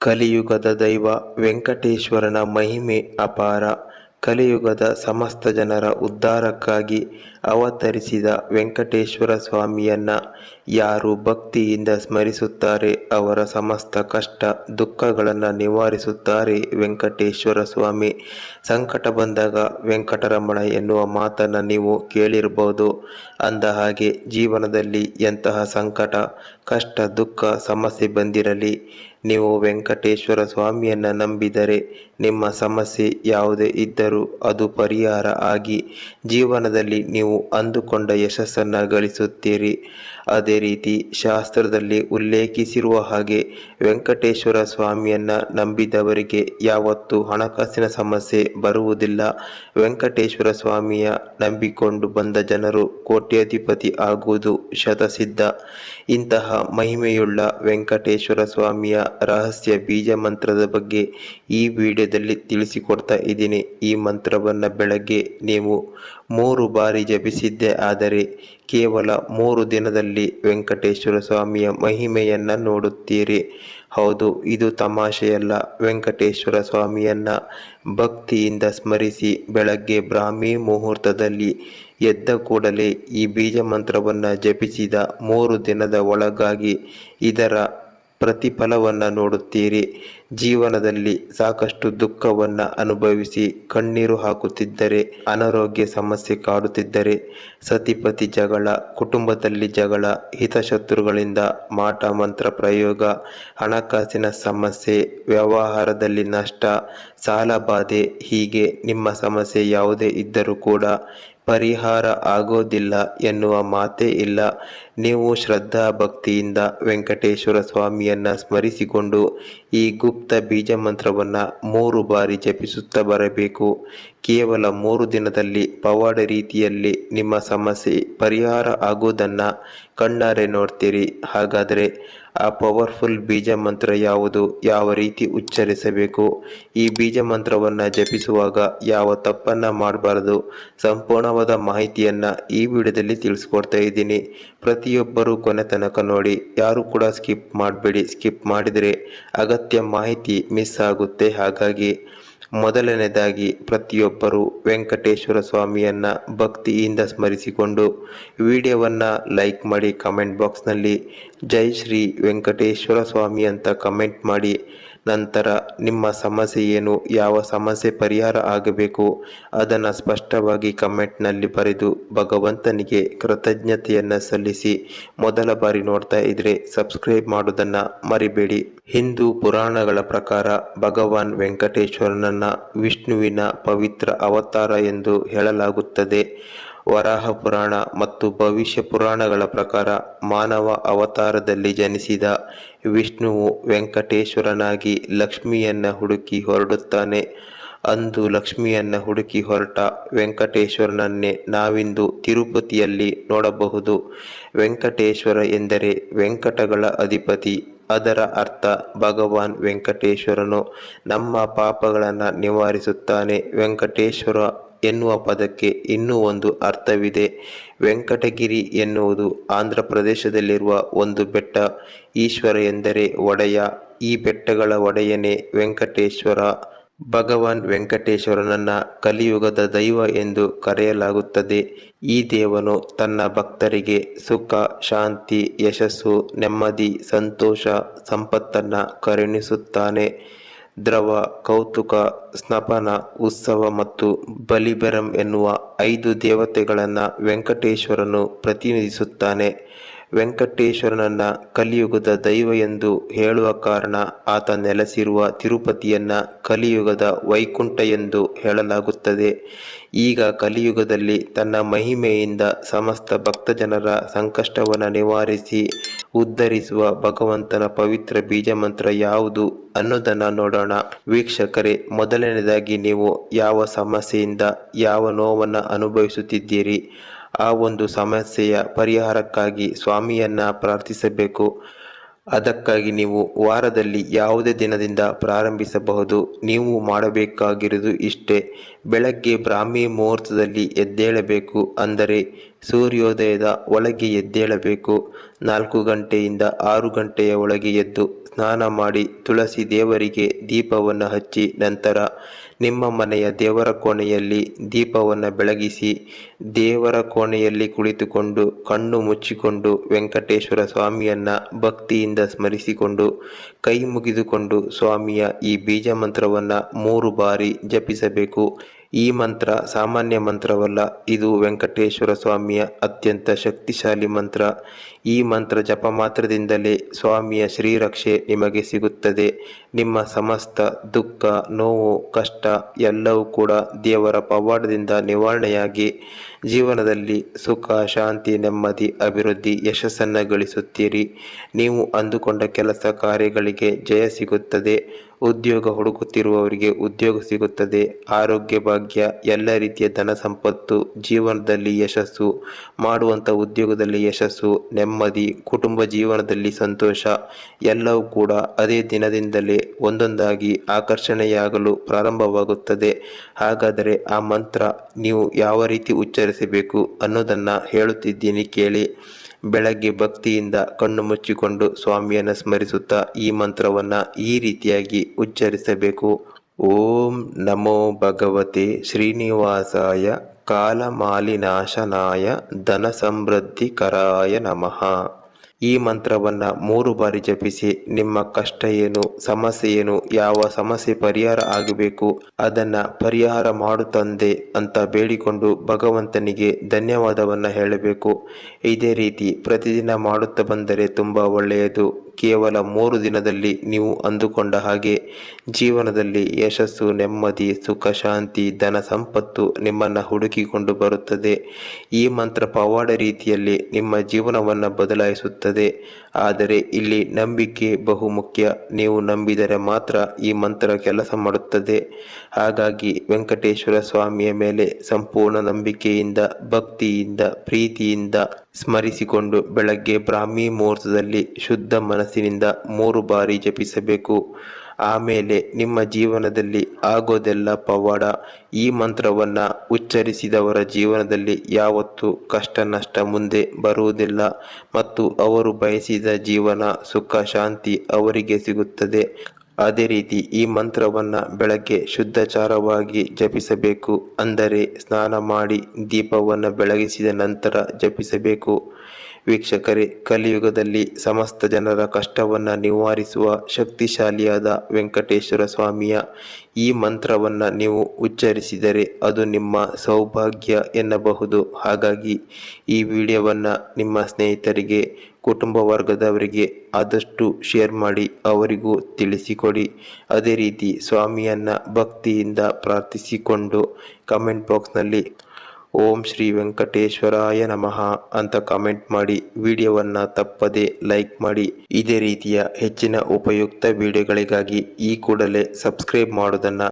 ಕಲಿಯುಗದ ದೈವ ವೆಂಕಟೇಶ್ವರನ ಮಹಿಮೆ ಅಪಾರ. ಕಲಿಯುಗದ ಸಮಸ್ತ ಜನರ ಉದ್ಧಾರಕ್ಕಾಗಿ ಅವತರಿಸಿದ ವೆಂಕಟೇಶ್ವರ ಸ್ವಾಮಿಯನ್ನ ಯಾರು ಭಕ್ತಿಯಿಂದ ಸ್ಮರಿಸುತ್ತಾರೆ ಅವರ ಸಮಸ್ತ ಕಷ್ಟ ದುಃಖಗಳನ್ನು ನಿವಾರಿಸುತ್ತಾರೆ ವೆಂಕಟೇಶ್ವರ ಸ್ವಾಮಿ. ಸಂಕಟ ಬಂದಾಗ ವೆಂಕಟರಮಣ ಎನ್ನುವ ಮಾತನ್ನು ನೀವು ಕೇಳಿರಬಹುದು. ಅಂದ ಹಾಗೆ ಜೀವನದಲ್ಲಿ ಎಂತಹ ಸಂಕಟ ಕಷ್ಟ ದುಃಖ ಸಮಸ್ಯೆ ಬಂದಿರಲಿ, ನೀವು ವೆಂಕಟೇಶ್ವರ ಸ್ವಾಮಿಯನ್ನು ನಂಬಿದರೆ ನಿಮ್ಮ ಸಮಸ್ಯೆ ಯಾವುದೇ ಇದ್ದರೂ ಅದು ಪರಿಹಾರ ಆಗಿ ಜೀವನದಲ್ಲಿ ನೀವು ಅಂದುಕೊಂಡ ಯಶಸ್ಸನ್ನು ಗಳಿಸುತ್ತೀರಿ. ಅದೇ ರೀತಿ ಶಾಸ್ತ್ರದಲ್ಲಿ ಉಲ್ಲೇಖಿಸಿರುವ ಹಾಗೆ ವೆಂಕಟೇಶ್ವರ ಸ್ವಾಮಿಯನ್ನು ನಂಬಿದವರಿಗೆ ಯಾವತ್ತೂ ಹಣಕಾಸಿನ ಸಮಸ್ಯೆ ಬರುವುದಿಲ್ಲ. ವೆಂಕಟೇಶ್ವರ ಸ್ವಾಮಿಯ ನಂಬಿಕೊಂಡು ಬಂದ ಜನರು ಕೋಟ್ಯಾಧಿಪತಿ ಆಗುವುದು ಶತಸಿದ್ಧ. ಇಂತಹ ಮಹಿಮೆಯುಳ್ಳ ವೆಂಕಟೇಶ್ವರ ಸ್ವಾಮಿಯ ರಹಸ್ಯ ಬೀಜ ಮಂತ್ರದ ಬಗ್ಗೆ ಈ ವಿಡಿಯೋದಲ್ಲಿ ತಿಳಿಸಿಕೊಡ್ತಾ ಇದ್ದೀನಿ. ಈ ಮಂತ್ರವನ್ನು ಬೆಳಗ್ಗೆ ನೀವು 3 ಬಾರಿ ಜಪಿಸಿದ್ದೇ ಆದರೆ ಕೇವಲ 3 ದಿನದಲ್ಲಿ ವೆಂಕಟೇಶ್ವರ ಸ್ವಾಮಿಯ ಮಹಿಮೆಯನ್ನು ನೋಡುತ್ತೀರಿ. ಹೌದು, ಇದು ತಮಾಷೆಯಲ್ಲ. ವೆಂಕಟೇಶ್ವರ ಸ್ವಾಮಿಯನ್ನ ಭಕ್ತಿಯಿಂದ ಸ್ಮರಿಸಿ ಬೆಳಗ್ಗೆ ಬ್ರಾಹ್ಮಿ ಮುಹೂರ್ತದಲ್ಲಿ ಎದ್ದ ಕೂಡಲೇ ಈ ಬೀಜ ಮಂತ್ರವನ್ನು ಜಪಿಸಿದ 3 ದಿನದ ಒಳಗಾಗಿ ಇದರ ಪ್ರತಿಫಲವನ್ನು ನೋಡುತ್ತೀರಿ. ಜೀವನದಲ್ಲಿ ಸಾಕಷ್ಟು ದುಃಖವನ್ನು ಅನುಭವಿಸಿ ಕಣ್ಣೀರು ಹಾಕುತ್ತಿದ್ದರೆ, ಅನಾರೋಗ್ಯ ಸಮಸ್ಯೆ ಕಾಡುತ್ತಿದ್ದರೆ, ಸತಿಪತಿ ಜಗಳ, ಕುಟುಂಬದಲ್ಲಿ ಜಗಳ, ಹಿತಶತ್ರುಗಳಿಂದ ಮಾಟ ಮಂತ್ರ ಪ್ರಯೋಗ, ಹಣಕಾಸಿನ ಸಮಸ್ಯೆ, ವ್ಯವಹಾರದಲ್ಲಿ ನಷ್ಟ, ಸಾಲಬಾಧೆ, ಹೀಗೆ ನಿಮ್ಮ ಸಮಸ್ಯೆ ಯಾವುದೇ ಇದ್ದರೂ ಕೂಡ ಪರಿಹಾರ ಆಗೋದಿಲ್ಲ ಎನ್ನುವ ಮಾತೇ ಇಲ್ಲ. ನೀವು ಶ್ರದ್ಧಾ ಭಕ್ತಿಯಿಂದ ವೆಂಕಟೇಶ್ವರ ಸ್ವಾಮಿಯನ್ನು ಸ್ಮರಿಸಿಕೊಂಡು ಈ ಗುಪ್ತ ಬೀಜ ಮಂತ್ರವನ್ನು 3 ಬಾರಿ ಜಪಿಸುತ್ತಾ ಬರಬೇಕು. ಕೇವಲ 3 ದಿನದಲ್ಲಿ ಪವಾಡ ರೀತಿಯಲ್ಲಿ ನಿಮ್ಮ ಸಮಸ್ಯೆ ಪರಿಹಾರ ಆಗುವುದನ್ನು ಕಣ್ಣಾರೆ ನೋಡ್ತೀರಿ. ಹಾಗಾದರೆ ಆ ಪವರ್ಫುಲ್ ಬೀಜ ಮಂತ್ರ ಯಾವುದು, ಯಾವ ರೀತಿ ಉಚ್ಚರಿಸಬೇಕು, ಈ ಬೀಜ ಮಂತ್ರವನ್ನು ಜಪಿಸುವಾಗ ಯಾವ ತಪ್ಪನ್ನು ಮಾಡಬಾರದು, ಸಂಪೂರ್ಣವಾದ ಮಾಹಿತಿಯನ್ನು ಈ ವಿಡಿಯೋದಲ್ಲಿ ತಿಳಿಸ್ಕೊಡ್ತಾ ಇದ್ದೀನಿ. ಪ್ರತಿಯೊಬ್ಬರೂ ಕೊನೆ ತನಕ ನೋಡಿ, ಯಾರು ಕೂಡ ಸ್ಕಿಪ್ ಮಾಡಬೇಡಿ. ಸ್ಕಿಪ್ ಮಾಡಿದರೆ ಅಗತ್ಯ ಮಾಹಿತಿ ಮಿಸ್ ಆಗುತ್ತೆ. ಹಾಗಾಗಿ ಮೊದಲನೇದಾಗಿ ಪ್ರತಿಯೊಬ್ಬರು ವೆಂಕಟೇಶ್ವರ ಸ್ವಾಮಿಯನ್ನು ಭಕ್ತಿಯಿಂದ ಸ್ಮರಿಸಿಕೊಂಡು ವಿಡಿಯೋವನ್ನು ಲೈಕ್ ಮಾಡಿ, ಕಮೆಂಟ್ ಬಾಕ್ಸ್ನಲ್ಲಿ ಜೈ ಶ್ರೀ ವೆಂಕಟೇಶ್ವರ ಸ್ವಾಮಿ ಅಂತ ಕಮೆಂಟ್ ಮಾಡಿ. ನಂತರ ನಿಮ್ಮ ಸಮಸ್ಯೆ ಏನು, ಯಾವ ಸಮಸ್ಯೆ ಪರಿಹಾರ ಆಗಬೇಕು ಅದನ್ನು ಸ್ಪಷ್ಟವಾಗಿ ಕಮೆಂಟ್ನಲ್ಲಿ ಬರೆದು ಭಗವಂತನಿಗೆ ಕೃತಜ್ಞತೆಯನ್ನು ಸಲ್ಲಿಸಿ. ಮೊದಲ ಬಾರಿ ನೋಡ್ತಾ ಇದ್ರೆ ಸಬ್ಸ್ಕ್ರೈಬ್ ಮಾಡೋದನ್ನು ಮರಿಬೇಡಿ. ಹಿಂದೂ ಪುರಾಣಗಳ ಪ್ರಕಾರ ಭಗವಾನ್ ವೆಂಕಟೇಶ್ವರನನ್ನ ವಿಷ್ಣುವಿನ ಪವಿತ್ರ ಅವತಾರ ಎಂದು ಹೇಳಲಾಗುತ್ತದೆ. ವರಾಹ ಪುರಾಣ ಮತ್ತು ಭವಿಷ್ಯ ಪುರಾಣಗಳ ಪ್ರಕಾರ ಮಾನವ ಅವತಾರದಲ್ಲಿ ಜನಿಸಿದ ವಿಷ್ಣುವು ವೆಂಕಟೇಶ್ವರನಾಗಿ ಲಕ್ಷ್ಮಿಯನ್ನು ಹುಡುಕಿ ಹೊರಡುತ್ತಾನೆ. ಅಂದು ಲಕ್ಷ್ಮಿಯನ್ನು ಹುಡುಕಿ ಹೊರಟ ವೆಂಕಟೇಶ್ವರನನ್ನೇ ನಾವಿಂದು ತಿರುಪತಿಯಲ್ಲಿ ನೋಡಬಹುದು. ವೆಂಕಟೇಶ್ವರ ಎಂದರೆ ವೆಂಕಟಗಳ ಅಧಿಪತಿ. ಅದರ ಅರ್ಥ ಭಗವಾನ್ ವೆಂಕಟೇಶ್ವರನು ನಮ್ಮ ಪಾಪಗಳನ್ನು ನಿವಾರಿಸುತ್ತಾನೆ. ವೆಂಕಟೇಶ್ವರ ಎನ್ನುವ ಪದಕ್ಕೆ ಇನ್ನೂ ಒಂದು ಅರ್ಥವಿದೆ. ವೆಂಕಟಗಿರಿ ಎನ್ನುವುದು ಆಂಧ್ರ ಪ್ರದೇಶದಲ್ಲಿರುವ ಒಂದು ಬೆಟ್ಟ. ಈಶ್ವರ ಎಂದರೆ ಒಡೆಯ. ಈ ಬೆಟ್ಟಗಳ ಒಡೆಯನೇ ವೆಂಕಟೇಶ್ವರ. ಭಗವಾನ್ ವೆಂಕಟೇಶ್ವರನನ್ನ ಕಲಿಯುಗದ ದೈವ ಎಂದು ಕರೆಯಲಾಗುತ್ತದೆ. ಈ ದೇವನು ತನ್ನ ಭಕ್ತರಿಗೆ ಸುಖ, ಶಾಂತಿ, ಯಶಸ್ಸು, ನೆಮ್ಮದಿ, ಸಂತೋಷ, ಸಂಪತ್ತನ್ನು ಕರುಣಿಸುತ್ತಾನೆ. ದ್ರವ, ಕೌತುಕ, ಸ್ನಪನ, ಉತ್ಸವ ಮತ್ತು ಬಲಿಬೆರಂ ಎನ್ನುವ 5 ದೇವತೆಗಳನ್ನು ವೆಂಕಟೇಶ್ವರನು ಪ್ರತಿನಿಧಿಸುತ್ತಾನೆ. ವೆಂಕಟೇಶ್ವರನನ್ನ ಕಲಿಯುಗದ ದೈವ ಎಂದು ಹೇಳುವ ಕಾರಣ ಆತ ನೆಲೆಸಿರುವ ತಿರುಪತಿಯನ್ನ ಕಲಿಯುಗದ ವೈಕುಂಠ ಎಂದು ಹೇಳಲಾಗುತ್ತದೆ. ಈಗ ಕಲಿಯುಗದಲ್ಲಿ ತನ್ನ ಮಹಿಮೆಯಿಂದ ಸಮಸ್ತ ಭಕ್ತಜನರ ಸಂಕಷ್ಟವನ್ನು ನಿವಾರಿಸಿ ಉದ್ಧರಿಸುವ ಭಗವಂತನ ಪವಿತ್ರ ಬೀಜ ಮಂತ್ರ ಯಾವುದು ಅನ್ನೋದನ್ನು ನೋಡೋಣ. ವೀಕ್ಷಕರೇ, ಮೊದಲನೇದಾಗಿ ನೀವು ಯಾವ ಸಮಸ್ಯೆಯಿಂದ ಯಾವ ನೋವನ್ನು ಅನುಭವಿಸುತ್ತಿದ್ದೀರಿ ಆ ಒಂದು ಸಮಸ್ಯೆಯ ಪರಿಹಾರಕ್ಕಾಗಿ ಸ್ವಾಮಿಯನ್ನ ಪ್ರಾರ್ಥಿಸಬೇಕು. ಅದಕ್ಕಾಗಿ ನೀವು ವಾರದಲ್ಲಿ ಯಾವುದೇ ದಿನದಿಂದ ಪ್ರಾರಂಭಿಸಬಹುದು. ನೀವು ಮಾಡಬೇಕಾಗಿರುವುದು ಇಷ್ಟೇ: ಬೆಳಗ್ಗೆ ಬ್ರಾಹ್ಮಿ ಮುಹೂರ್ತದಲ್ಲಿ ಎದ್ದೇಳಬೇಕು. ಅಂದರೆ ಸೂರ್ಯೋದಯದ ಒಳಗೆ ಎದ್ದೇಳಬೇಕು. 4 ಗಂಟೆಯಿಂದ 6 ಗಂಟೆಯ ಒಳಗೆ ಎದ್ದು ಸ್ನಾನ ಮಾಡಿ ತುಳಸಿ ದೇವರಿಗೆ ದೀಪವನ್ನು ಹಚ್ಚಿ ನಂತರ ನಿಮ್ಮ ಮನೆಯ ದೇವರ ಕೋಣೆಯಲ್ಲಿ ದೀಪವನ್ನು ಬೆಳಗಿಸಿ ದೇವರ ಕೋಣೆಯಲ್ಲಿ ಕುಳಿತುಕೊಂಡು ಕಣ್ಣು ಮುಚ್ಚಿಕೊಂಡು ವೆಂಕಟೇಶ್ವರ ಸ್ವಾಮಿಯನ್ನ ಭಕ್ತಿಯಿಂದ ಸ್ಮರಿಸಿಕೊಂಡು ಕೈ ಮುಗಿದುಕೊಂಡು ಸ್ವಾಮಿಯ ಈ ಬೀಜ ಮಂತ್ರವನ್ನು 3 ಬಾರಿ ಜಪಿಸಬೇಕು. ಈ ಮಂತ್ರ ಸಾಮಾನ್ಯ ಮಂತ್ರವಲ್ಲ, ಇದು ವೆಂಕಟೇಶ್ವರ ಸ್ವಾಮಿಯ ಅತ್ಯಂತ ಶಕ್ತಿಶಾಲಿ ಮಂತ್ರ. ಈ ಮಂತ್ರ ಜಪ ಮಾತ್ರದಿಂದಲೇ ಸ್ವಾಮಿಯ ಶ್ರೀರಕ್ಷೆ ನಿಮಗೆ ಸಿಗುತ್ತದೆ. ನಿಮ್ಮ ಸಮಸ್ತ ದುಃಖ, ನೋವು, ಕಷ್ಟ ಎಲ್ಲವೂ ಕೂಡ ದೇವರ ಪವಾಡದಿಂದ ನಿವಾರಣೆಯಾಗಿ ಜೀವನದಲ್ಲಿ ಸುಖ, ಶಾಂತಿ, ನೆಮ್ಮದಿ, ಅಭಿವೃದ್ಧಿ, ಯಶಸ್ಸನ್ನು ಗಳಿಸುತ್ತೀರಿ. ನೀವು ಅಂದುಕೊಂಡ ಕೆಲಸ ಕಾರ್ಯಗಳಿಗೆ ಜಯ ಸಿಗುತ್ತದೆ. ಉದ್ಯೋಗ ಹುಡುಕುತ್ತಿರುವವರಿಗೆ ಉದ್ಯೋಗ ಸಿಗುತ್ತದೆ. ಆರೋಗ್ಯ ಭಾಗ್ಯ, ಎಲ್ಲ ರೀತಿಯ ಧನ ಸಂಪತ್ತು, ಜೀವನದಲ್ಲಿ ಯಶಸ್ಸು, ಮಾಡುವಂಥ ಉದ್ಯೋಗದಲ್ಲಿ ಯಶಸ್ಸು, ನೆಮ್ಮದಿ, ಕುಟುಂಬ ಜೀವನದಲ್ಲಿ ಸಂತೋಷ ಎಲ್ಲವೂ ಕೂಡ ಅದೇ ದಿನದಿಂದಲೇ ಒಂದೊಂದಾಗಿ ಆಕರ್ಷಣೆಯಾಗಲು ಪ್ರಾರಂಭವಾಗುತ್ತದೆ. ಹಾಗಾದರೆ ಆ ಮಂತ್ರ ನೀವು ಯಾವ ರೀತಿ ಉಚ್ಚರಿಸಬೇಕು ಅನ್ನೋದನ್ನು ಹೇಳುತ್ತಿದ್ದೀನಿ ಕೇಳಿ. ಬೆಳಗ್ಗೆ ಭಕ್ತಿಯಿಂದ ಕಣ್ಣು ಮುಚ್ಚಿಕೊಂಡು ಸ್ವಾಮಿಯನ್ನು ಸ್ಮರಿಸುತ್ತಾ ಈ ಮಂತ್ರವನ್ನು ಈ ರೀತಿಯಾಗಿ ಉಚ್ಚರಿಸಬೇಕು. ಓಂ ನಮೋ ಭಗವತೆ ಶ್ರೀನಿವಾಸಾಯ ಕಾಲಮಾಲಿನಾಶನಾಯ ಧನ ಸಮೃದ್ಧಿಕರಾಯ ನಮಃ. ಈ ಮಂತ್ರವನ್ನು 3 ಬಾರಿ ಜಪಿಸಿ ನಿಮ್ಮ ಕಷ್ಟ ಏನು, ಸಮಸ್ಯೆ ಏನು, ಯಾವ ಸಮಸ್ಯೆ ಪರಿಹಾರ ಆಗಬೇಕು ಅದನ್ನು ಪರಿಹಾರ ಮಾಡು ತಂದೆ ಅಂತ ಬೇಡಿಕೊಂಡು ಭಗವಂತನಿಗೆ ಧನ್ಯವಾದವನ್ನು ಹೇಳಬೇಕು. ಇದೇ ರೀತಿ ಪ್ರತಿದಿನ ಮಾಡುತ್ತಾ ಬಂದರೆ ತುಂಬ ಒಳ್ಳೆಯದು. ಕೇವಲ 3 ದಿನದಲ್ಲಿ ನೀವು ಅಂದುಕೊಂಡ ಹಾಗೆ ಜೀವನದಲ್ಲಿ ಯಶಸ್ಸು, ನೆಮ್ಮದಿ, ಸುಖ, ಶಾಂತಿ, ಧನ ಸಂಪತ್ತು ನಿಮ್ಮನ್ನು ಹುಡುಕಿಕೊಂಡು ಬರುತ್ತದೆ. ಈ ಮಂತ್ರ ಪವಾಡ ರೀತಿಯಲ್ಲಿ ನಿಮ್ಮ ಜೀವನವನ್ನು ಬದಲಾಯಿಸುತ್ತದೆ. ಆದರೆ ಇಲ್ಲಿ ನಂಬಿಕೆ ಬಹುಮುಖ್ಯ. ನೀವು ನಂಬಿದರೆ ಮಾತ್ರ ಈ ಮಂತ್ರ ಕೆಲಸ ಮಾಡುತ್ತದೆ. ಹಾಗಾಗಿ ವೆಂಕಟೇಶ್ವರ ಸ್ವಾಮಿಯ ಮೇಲೆ ಸಂಪೂರ್ಣ ನಂಬಿಕೆಯಿಂದ, ಭಕ್ತಿಯಿಂದ, ಪ್ರೀತಿಯಿಂದ ಸ್ಮರಿಸಿಕೊಂಡು ಬೆಳಗ್ಗೆ ಬ್ರಾಹ್ಮಿ ಮುಹೂರ್ತದಲ್ಲಿ ಶುದ್ಧ ಮನಸ್ಸಿನಿಂದ 3 ಬಾರಿ ಜಪಿಸಬೇಕು. ಆಮೇಲೆ ನಿಮ್ಮ ಜೀವನದಲ್ಲಿ ಆಗೋದೆಲ್ಲ ಪವಾಡ. ಈ ಮಂತ್ರವನ್ನು ಉಚ್ಚರಿಸಿದವರ ಜೀವನದಲ್ಲಿ ಯಾವತ್ತೂ ಕಷ್ಟ ನಷ್ಟ ಮುಂದೆ ಬರುವುದಿಲ್ಲ ಮತ್ತು ಅವರು ಬಯಸಿದ ಜೀವನ, ಸುಖ, ಶಾಂತಿ ಅವರಿಗೆ ಸಿಗುತ್ತದೆ. ಅದೇ ರೀತಿ ಈ ಮಂತ್ರವನ್ನು ಬೆಳಗ್ಗೆ ಶುದ್ಧಾಚಾರವಾಗಿ ಜಪಿಸಬೇಕು. ಅಂದರೆ ಸ್ನಾನ ಮಾಡಿ ದೀಪವನ್ನು ಬೆಳಗಿಸಿದ ನಂತರ ಜಪಿಸಬೇಕು. ವೀಕ್ಷಕರೇ, ಕಲಿಯುಗದಲ್ಲಿ ಸಮಸ್ತ ಜನರ ಕಷ್ಟವನ್ನು ನಿವಾರಿಸುವ ಶಕ್ತಿಶಾಲಿಯಾದ ವೆಂಕಟೇಶ್ವರ ಸ್ವಾಮಿಯ ಈ ಮಂತ್ರವನ್ನು ನೀವು ಉಚ್ಚರಿಸಿದರೆ ಅದು ನಿಮ್ಮ ಸೌಭಾಗ್ಯ ಎನ್ನಬಹುದು. ಹಾಗಾಗಿ ಈ ವಿಡಿಯೋವನ್ನು ನಿಮ್ಮ ಸ್ನೇಹಿತರಿಗೆ, ಕುಟುಂಬ ವರ್ಗದವರಿಗೆ ಆದಷ್ಟು ಶೇರ್ ಮಾಡಿ, ಅವರಿಗೂ ತಿಳಿಸಿಕೊಡಿ. ಅದೇ ರೀತಿ ಸ್ವಾಮಿಯನ್ನು ಭಕ್ತಿಯಿಂದ ಪ್ರಾರ್ಥಿಸಿಕೊಂಡು ಕಮೆಂಟ್ ಬಾಕ್ಸ್ನಲ್ಲಿ ಓಂ ಶ್ರೀ ವೆಂಕಟೇಶ್ವರಾಯ ನಮಃ ಅಂತ ಕಾಮೆಂಟ್ ಮಾಡಿ. ವಿಡಿಯೋವನ್ನು ತಪ್ಪದೆ ಲೈಕ್ ಮಾಡಿ. ಇದೇ ರೀತಿಯ ಹೆಚ್ಚಿನ ಉಪಯುಕ್ತ ವಿಡಿಯೋಗಳಿಗಾಗಿ ಈ ಕೂಡಲೇ ಸಬ್ಸ್ಕ್ರೈಬ್ ಮಾಡೋದನ್ನು